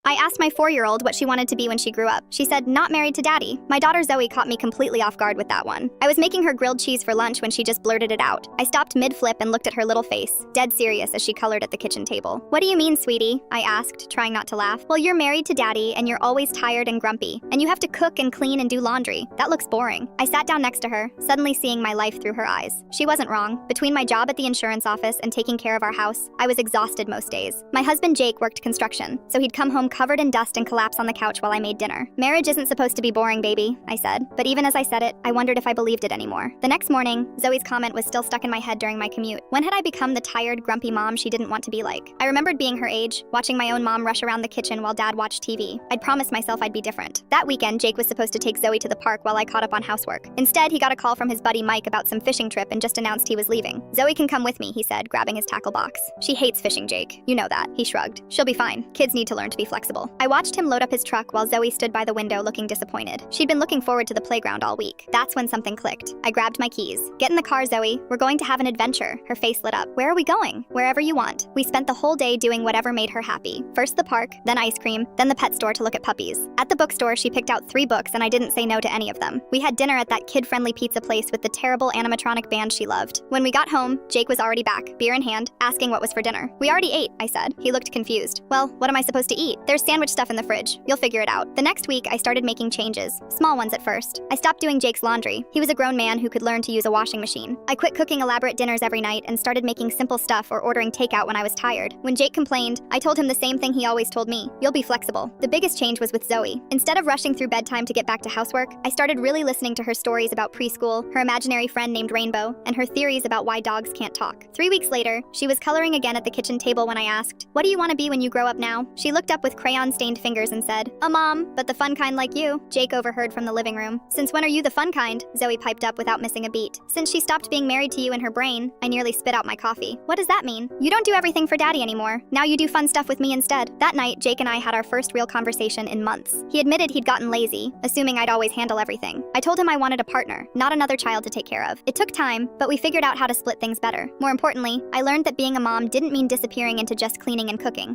I asked my 4-year-old what she wanted to be when she grew up. She said, not married to daddy. My daughter Zoe caught me completely off guard with that one. I was making her grilled cheese for lunch when she just blurted it out. I stopped mid-flip and looked at her little face, dead serious as she colored at the kitchen table. What do you mean, sweetie? I asked, trying not to laugh. Well, you're married to daddy and you're always tired and grumpy, and you have to cook and clean and do laundry. That looks boring. I sat down next to her, suddenly seeing my life through her eyes. She wasn't wrong. Between my job at the insurance office and taking care of our house, I was exhausted most days. My husband Jake worked construction, so he'd come home covered in dust and collapse on the couch while I made dinner. Marriage isn't supposed to be boring, baby, I said. But even as I said it, I wondered if I believed it anymore. The next morning, Zoe's comment was still stuck in my head during my commute. When had I become the tired, grumpy mom she didn't want to be like? I remembered being her age, watching my own mom rush around the kitchen while dad watched TV. I'd promised myself I'd be different. That weekend, Jake was supposed to take Zoe to the park while I caught up on housework. Instead, he got a call from his buddy Mike about some fishing trip and just announced he was leaving. Zoe can come with me, he said, grabbing his tackle box. She hates fishing, Jake. You know that. He shrugged. She'll be fine. Kids need to learn to be flexible. I watched him load up his truck while Zoe stood by the window looking disappointed. She'd been looking forward to the playground all week. That's when something clicked. I grabbed my keys. Get in the car, Zoe. We're going to have an adventure. Her face lit up. Where are we going? Wherever you want. We spent the whole day doing whatever made her happy. First the park, then ice cream, then the pet store to look at puppies. At the bookstore, she picked out 3 books and I didn't say no to any of them. We had dinner at that kid-friendly pizza place with the terrible animatronic band she loved. When we got home, Jake was already back, beer in hand, asking what was for dinner. We already ate, I said. He looked confused. Well, what am I supposed to eat? There's sandwich stuff in the fridge. You'll figure it out. The next week, I started making changes. Small ones at first. I stopped doing Jake's laundry. He was a grown man who could learn to use a washing machine. I quit cooking elaborate dinners every night and started making simple stuff or ordering takeout when I was tired. When Jake complained, I told him the same thing he always told me. You'll be flexible. The biggest change was with Zoe. Instead of rushing through bedtime to get back to housework, I started really listening to her stories about preschool, her imaginary friend named Rainbow, and her theories about why dogs can't talk. 3 weeks later, she was coloring again at the kitchen table when I asked, what do you want to be when you grow up now? She looked up with crayon-stained fingers and said, a mom, but the fun kind like you. Jake overheard from the living room. Since when are you the fun kind? Zoe piped up without missing a beat. Since she stopped being married to you in her brain. I nearly spit out my coffee. What does that mean? You don't do everything for daddy anymore. Now you do fun stuff with me instead. That night, Jake and I had our first real conversation in months. He admitted he'd gotten lazy, assuming I'd always handle everything. I told him I wanted a partner, not another child to take care of. It took time, but we figured out how to split things better. More importantly, I learned that being a mom didn't mean disappearing into just cleaning and cooking.